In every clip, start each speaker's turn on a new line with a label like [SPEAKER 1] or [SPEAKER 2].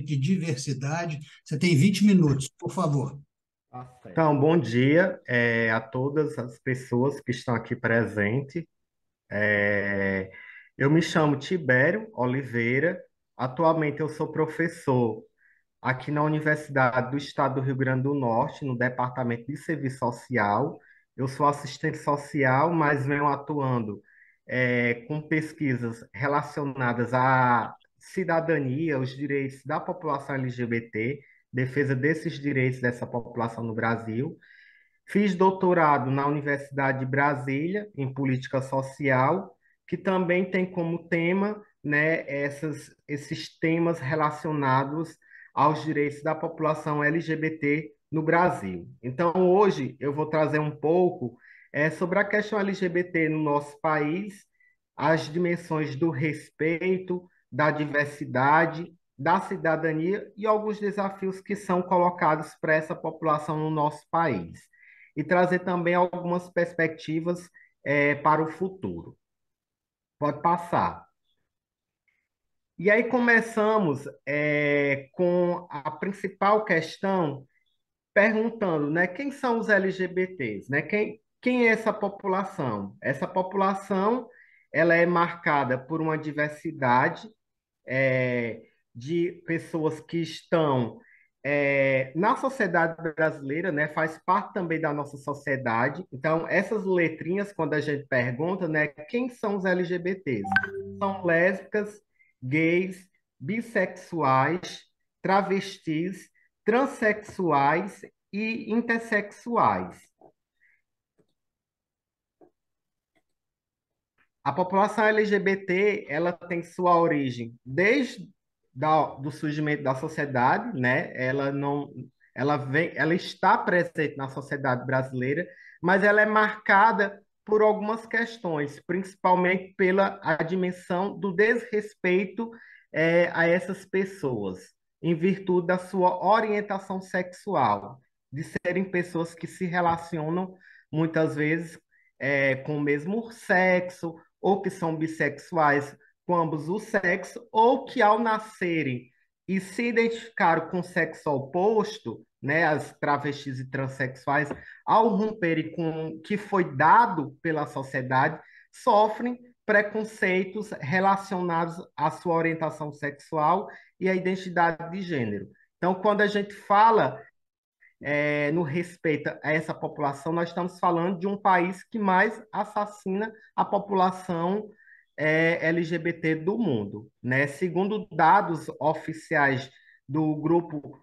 [SPEAKER 1] de diversidade. Você tem 20 minutos, por favor.
[SPEAKER 2] Tá certo. Então, bom dia a todas as pessoas que estão aqui presentes. É, eu me chamo Tibério Oliveira. Atualmente eu sou professor aqui na Universidade do Estado do Rio Grande do Norte, no Departamento de Serviço Social. Eu sou assistente social, mas venho atuando com pesquisas relacionadas à cidadania, os direitos da população LGBT, defesa desses direitos dessa população no Brasil. Fiz doutorado na Universidade de Brasília, em política social, que também tem como tema, né, esses temas relacionados aos direitos da população LGBT no Brasil. Então, hoje eu vou trazer um pouco sobre a questão LGBT no nosso país, as dimensões do respeito, da diversidade, da cidadania e alguns desafios que são colocados para essa população no nosso país e trazer também algumas perspectivas para o futuro. Pode passar. E aí começamos com a principal questão, perguntando, né, quem são os LGBTs, né? Quem é essa população? Essa população, ela é marcada por uma diversidade é, de pessoas que estão na sociedade brasileira, né, faz parte também da nossa sociedade. Então, essas letrinhas, quando a gente pergunta, né, quem são os LGBTs? São lésbicas, gays, bissexuais, travestis, transexuais e intersexuais. A população LGBT, ela tem sua origem desde do surgimento da sociedade, né? Ela não, ela vem, ela está presente na sociedade brasileira, mas ela é marcada por algumas questões, principalmente pela a dimensão do desrespeito a essas pessoas, em virtude da sua orientação sexual, de serem pessoas que se relacionam muitas vezes com o mesmo sexo ou que são bissexuais com ambos os sexos, ou que ao nascerem e se identificaram com o sexo oposto, né, as travestis e transexuais, ao romperem com o que foi dado pela sociedade, sofrem preconceitos relacionados à sua orientação sexual e à identidade de gênero. Então, quando a gente fala no respeito a essa população, nós estamos falando de um país que mais assassina a população LGBT do mundo, né? Segundo dados oficiais do grupo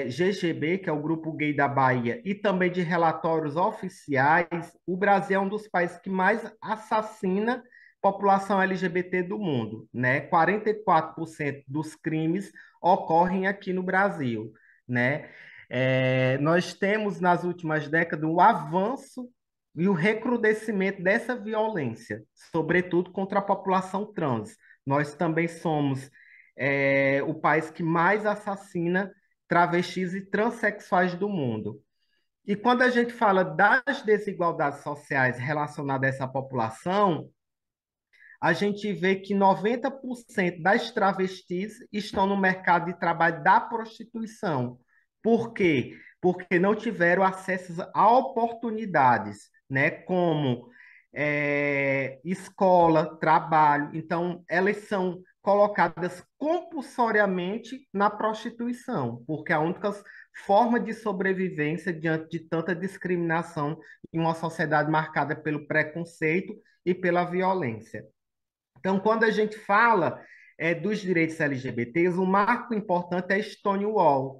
[SPEAKER 2] GGB, que é o Grupo Gay da Bahia, e também de relatórios oficiais, o Brasil é um dos países que mais assassina população LGBT do mundo, né? 44% dos crimes ocorrem aqui no Brasil, né? Nós temos nas últimas décadas o avanço e o recrudescimento dessa violência, sobretudo contra a população trans. Nós também somos o país que mais assassina travestis e transexuais do mundo. E quando a gente fala das desigualdades sociais relacionadas a essa população, a gente vê que 90% das travestis estão no mercado de trabalho da prostituição. Por quê? Porque não tiveram acesso a oportunidades, né? Como escola, trabalho. Então, elas são colocadas compulsoriamente na prostituição, porque é a única forma de sobrevivência diante de tanta discriminação em uma sociedade marcada pelo preconceito e pela violência. Então, quando a gente fala dos direitos LGBTs, um marco importante é Stonewall.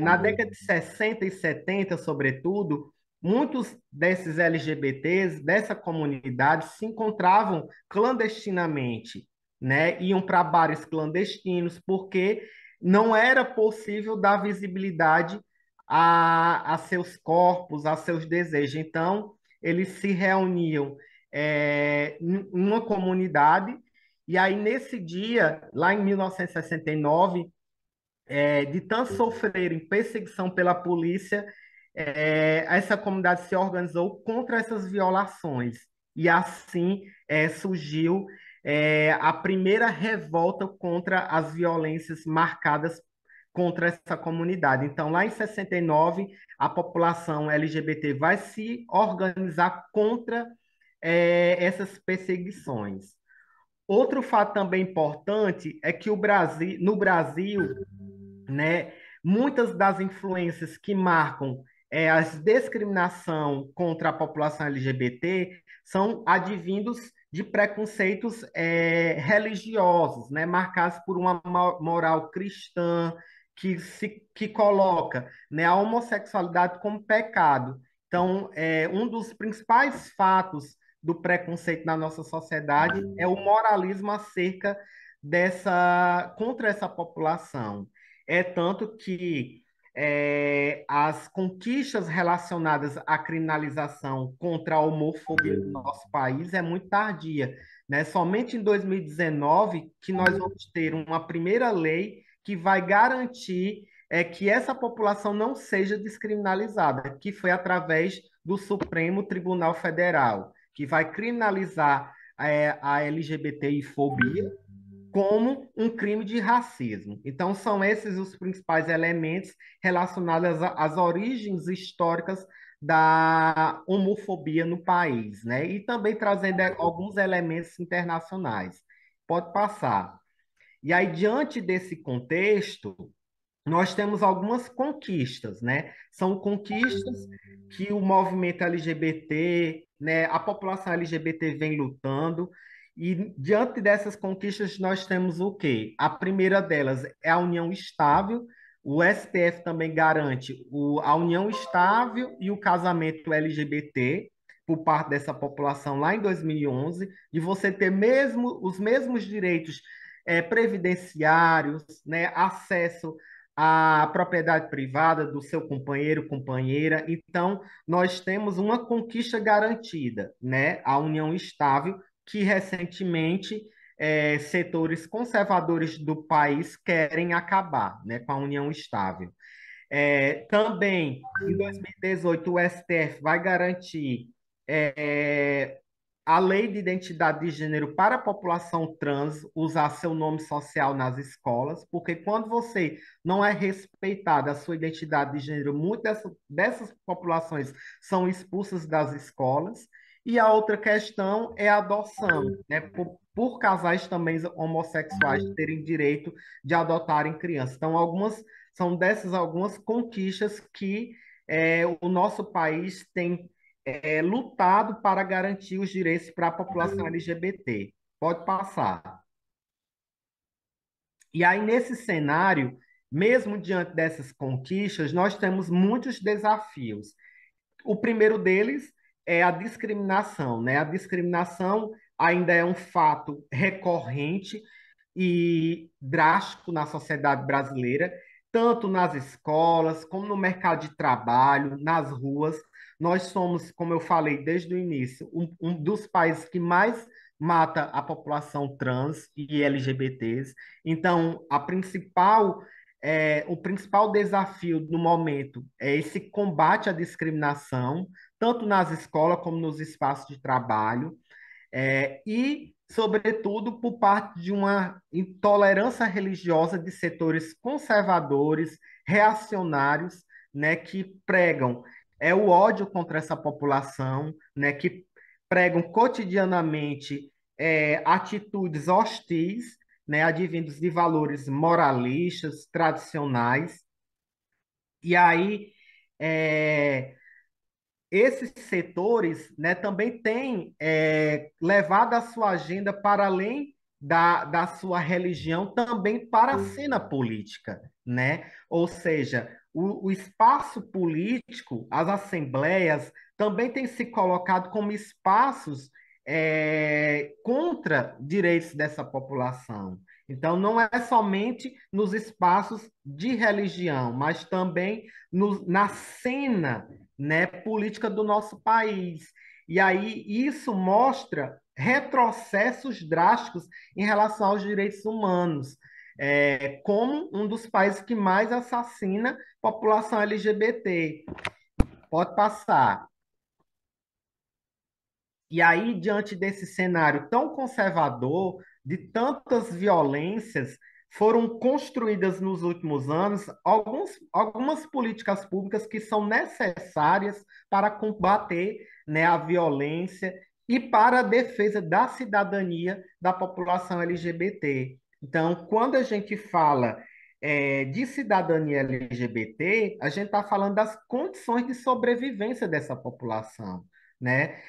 [SPEAKER 2] Na década de 60 e 70, sobretudo, muitos desses LGBTs, dessa comunidade, se encontravam clandestinamente, né? Iam para bares clandestinos, porque não era possível dar visibilidade a seus corpos, a seus desejos. Então, eles se reuniam em uma comunidade, e aí, nesse dia, lá em 1969, de tanto sofrerem perseguição pela polícia, essa comunidade se organizou contra essas violações. E assim surgiu a primeira revolta contra as violências marcadas contra essa comunidade. Então, lá em 69, a população LGBT vai se organizar contra essas perseguições. Outro fato também importante é que no Brasil, né, muitas das influências que marcam a discriminação contra a população LGBT são advindos de preconceitos religiosos, né, marcados por uma moral cristã que coloca, né, a homossexualidade como pecado. Então, um dos principais fatos do preconceito na nossa sociedade é o moralismo acerca contra essa população. É tanto que as conquistas relacionadas à criminalização contra a homofobia no nosso país é muito tardia, né? Somente em 2019 que nós vamos ter uma primeira lei que vai garantir que essa população não seja descriminalizada, que foi através do Supremo Tribunal Federal, que vai criminalizar a LGBTI-fobia como um crime de racismo. Então, são esses os principais elementos relacionados às origens históricas da homofobia no país, né? E também trazendo alguns elementos internacionais. Pode passar. E aí, diante desse contexto, nós temos algumas conquistas, né? São conquistas que o movimento LGBT, né, a população LGBT vem lutando, e diante dessas conquistas nós temos o quê? A primeira delas é a união estável. O STF também garante a união estável e o casamento LGBT por parte dessa população lá em 2011, de você ter os mesmos direitos previdenciários, né, acesso a propriedade privada do seu companheiro, companheira. Então, nós temos uma conquista garantida, né? A união estável, que recentemente setores conservadores do país querem acabar, né, com a união estável. Também, em 2018, o STF vai garantir é, a lei de identidade de gênero para a população trans usar seu nome social nas escolas, porque quando você não é respeitada a sua identidade de gênero, muitas dessas populações são expulsas das escolas. E a outra questão é a adoção, né? Por casais também homossexuais terem direito de adotarem crianças. Então, são dessas algumas conquistas que o nosso país tem lutado para garantir os direitos para a população LGBT. Pode passar. E aí, nesse cenário, mesmo diante dessas conquistas, nós temos muitos desafios. O primeiro deles é a discriminação, né? A discriminação ainda é um fato recorrente e drástico na sociedade brasileira, tanto nas escolas, como no mercado de trabalho, nas ruas. Nós somos, como eu falei desde o início, um dos países que mais mata a população trans e LGBTs. Então, o principal desafio no momento é esse combate à discriminação, tanto nas escolas como nos espaços de trabalho, e, sobretudo, por parte de uma intolerância religiosa de setores conservadores, reacionários, né, que pregam o ódio contra essa população, né, que pregam cotidianamente atitudes hostis, né, advindos de valores moralistas, tradicionais. E aí, é, esses setores, né, também têm levado a sua agenda para além da sua religião, também para a cena política, né? Ou seja, o espaço político, as assembleias, também têm se colocado como espaços contra direitos dessa população. Então, não é somente nos espaços de religião, mas também na cena, né, política do nosso país. E aí isso mostra retrocessos drásticos em relação aos direitos humanos, como um dos países que mais assassina população LGBT. Pode passar. E aí, diante desse cenário tão conservador, de tantas violências, foram construídas nos últimos anos algumas políticas públicas que são necessárias para combater, né, a violência e para a defesa da cidadania da população LGBT. Então, quando a gente fala de cidadania LGBT, a gente está falando das condições de sobrevivência dessa população, né?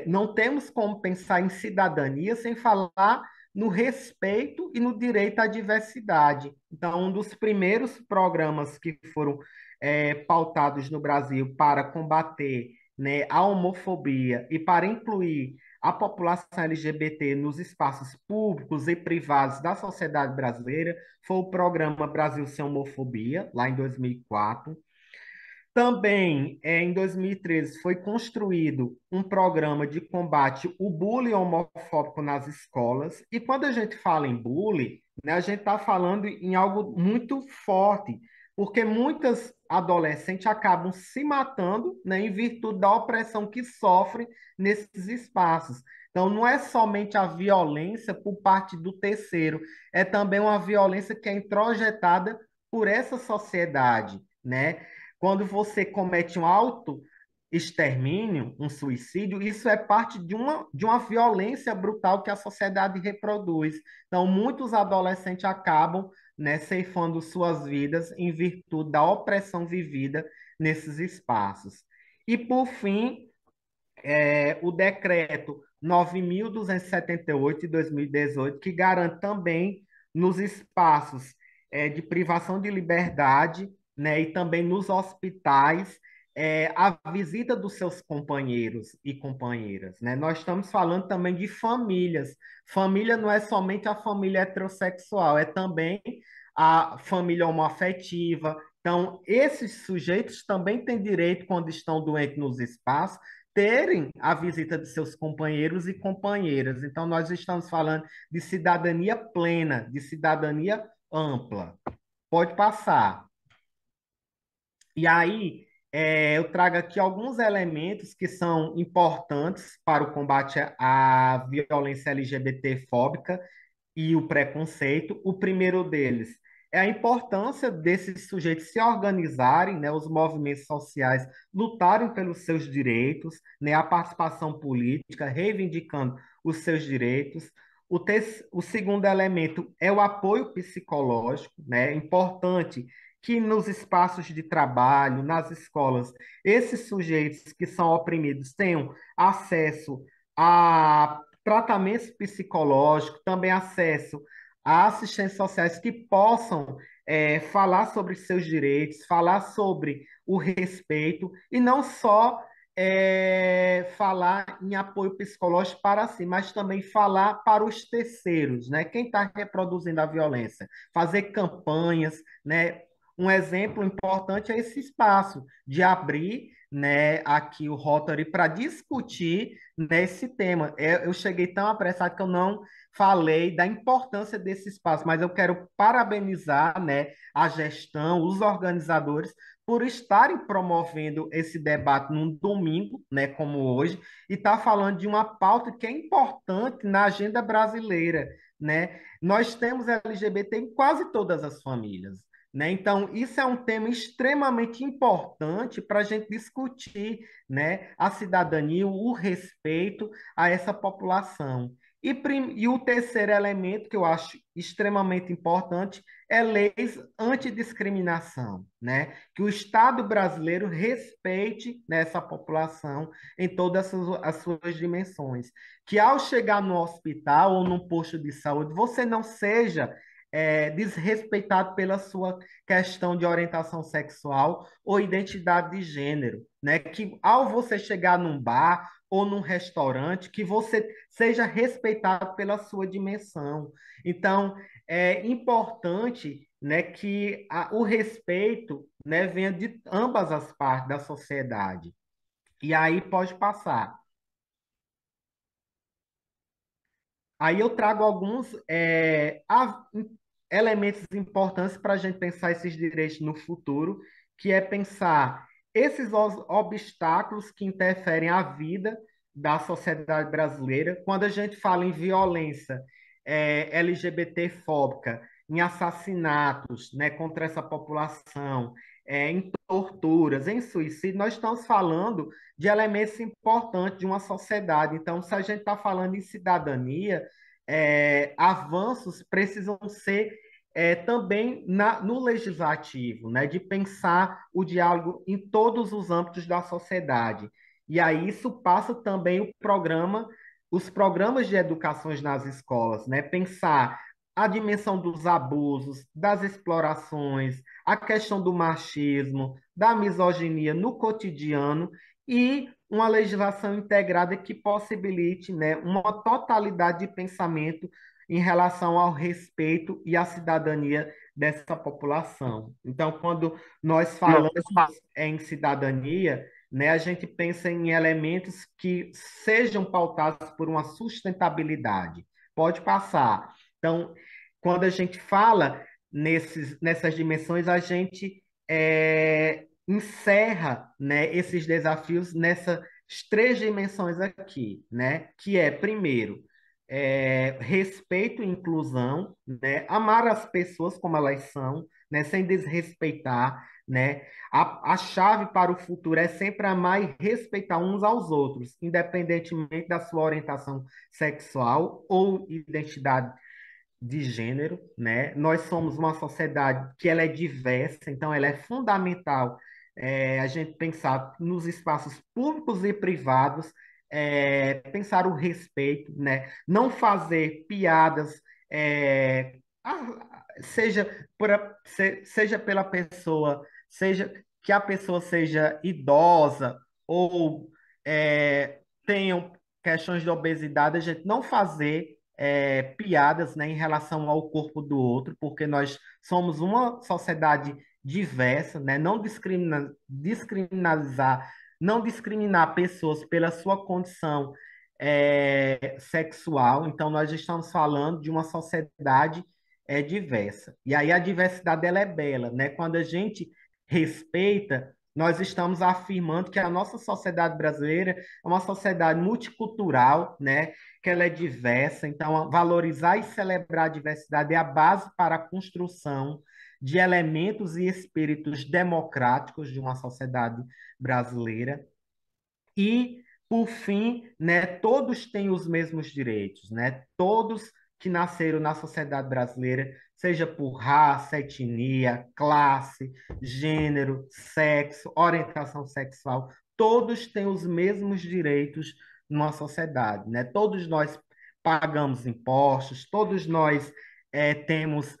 [SPEAKER 2] Não temos como pensar em cidadania sem falar no respeito e no direito à diversidade. Então, um dos primeiros programas que foram pautados no Brasil para combater, né, a homofobia e para incluir a população LGBT nos espaços públicos e privados da sociedade brasileira foi o programa Brasil Sem Homofobia, lá em 2004. Também, em 2013, foi construído um programa de combate ao bullying homofóbico nas escolas. E quando a gente fala em bullying, né, a gente está falando em algo muito forte, porque muitas adolescentes acabam se matando, né, em virtude da opressão que sofrem nesses espaços. Então, não é somente a violência por parte do terceiro, é também uma violência que é introjetada por essa sociedade, né? Quando você comete um auto-extermínio, um suicídio, isso é parte de uma violência brutal que a sociedade reproduz. Então, muitos adolescentes acabam, né, ceifando suas vidas em virtude da opressão vivida nesses espaços. E, por fim, o decreto 9.278 de 2018, que garante também nos espaços de privação de liberdade, né, e também nos hospitais, a visita dos seus companheiros e companheiras, né? Nós estamos falando também de famílias. Família não é somente a família heterossexual, é também a família homoafetiva. Então, esses sujeitos também têm direito, quando estão doentes nos espaços, terem a visita de seus companheiros e companheiras. Então, nós estamos falando de cidadania plena, de cidadania ampla. Pode passar. E aí, eu trago aqui alguns elementos que são importantes para o combate à violência LGBT-fóbica e o preconceito. O primeiro deles é a importância desses sujeitos se organizarem, né, os movimentos sociais lutarem pelos seus direitos, né, a participação política, reivindicando os seus direitos. O segundo elemento é o apoio psicológico, né? É importante que nos espaços de trabalho, nas escolas, esses sujeitos que são oprimidos tenham acesso a tratamentos psicológicos, também acesso a assistentes sociais que possam falar sobre seus direitos, falar sobre o respeito e não só falar em apoio psicológico para si, mas também falar para os terceiros, né? Quem está reproduzindo a violência, fazer campanhas, né? Um exemplo importante é esse espaço de abrir, né, aqui o Rotary para discutir nesse tema. Eu cheguei tão apressado que eu não falei da importância desse espaço, mas eu quero parabenizar, né, a gestão, os organizadores, por estarem promovendo esse debate num domingo, né, como hoje, e estar falando de uma pauta que é importante na agenda brasileira, né? Nós temos LGBT em quase todas as famílias. Né? Então, isso é um tema extremamente importante para a gente discutir, né, a cidadania, o respeito a essa população. E o terceiro elemento que eu acho extremamente importante é leis antidiscriminação, né? Que o Estado brasileiro respeite nessa população em todas as suas dimensões. Que ao chegar no hospital ou num posto de saúde, você não seja desrespeitado pela sua questão de orientação sexual ou identidade de gênero, né? Que ao você chegar num bar ou num restaurante, que você seja respeitado pela sua dimensão. Então, é importante, né, que o respeito, né, venha de ambas as partes da sociedade. E aí pode passar. Aí eu trago alguns elementos importantes para a gente pensar esses direitos no futuro, que é pensar esses obstáculos que interferem a vida da sociedade brasileira. Quando a gente fala em violência LGBT-fóbica, em assassinatos, né, contra essa população, em torturas, em suicídio, nós estamos falando de elementos importantes de uma sociedade. Então, se a gente está falando em cidadania, avanços precisam ser também no legislativo, né, de pensar o diálogo em todos os âmbitos da sociedade. E aí isso passa também os programas de educações nas escolas, né? Pensar a dimensão dos abusos, das explorações, a questão do machismo, da misoginia no cotidiano e uma legislação integrada que possibilite, né, uma totalidade de pensamento em relação ao respeito e à cidadania dessa população. Então, quando nós falamos em cidadania, né, a gente pensa em elementos que sejam pautados por uma sustentabilidade. Pode passar. Então, quando a gente fala nessas dimensões, a gente encerra, né, esses desafios nessas três dimensões aqui, né? Que é, primeiro, respeito e inclusão, né? Amar as pessoas como elas são, né? Sem desrespeitar, né? A chave para o futuro é sempre amar e respeitar uns aos outros, independentemente da sua orientação sexual ou identidade de gênero, né? Nós somos uma sociedade que ela é diversa, então ela é fundamental a gente pensar nos espaços públicos e privados, pensar o respeito, né? Não fazer piadas, seja pela pessoa, seja que a pessoa seja idosa ou tenham questões de obesidade, a gente não fazer piadas, né, em relação ao corpo do outro, porque nós somos uma sociedade diversa, né? Não discriminalizar, não discriminar pessoas pela sua condição sexual. Então, nós estamos falando de uma sociedade diversa. E aí a diversidade ela é bela, né? Quando a gente respeita, nós estamos afirmando que a nossa sociedade brasileira é uma sociedade multicultural, né? Que ela é diversa. Então, valorizar e celebrar a diversidade é a base para a construção de elementos e espíritos democráticos de uma sociedade brasileira. E, por fim, né, todos têm os mesmos direitos, né? Todos que nasceram na sociedade brasileira, seja por raça, etnia, classe, gênero, sexo, orientação sexual, todos têm os mesmos direitos numa sociedade, né? Todos nós pagamos impostos, todos nós temos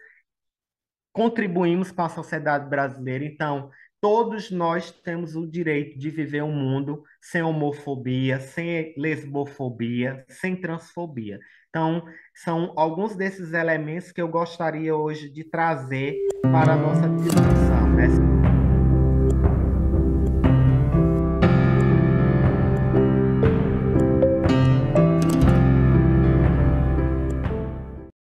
[SPEAKER 2] contribuímos com a sociedade brasileira. Então, todos nós temos o direito de viver um mundo sem homofobia, sem lesbofobia, sem transfobia. Então, são alguns desses elementos que eu gostaria hoje de trazer para a nossa discussão, né?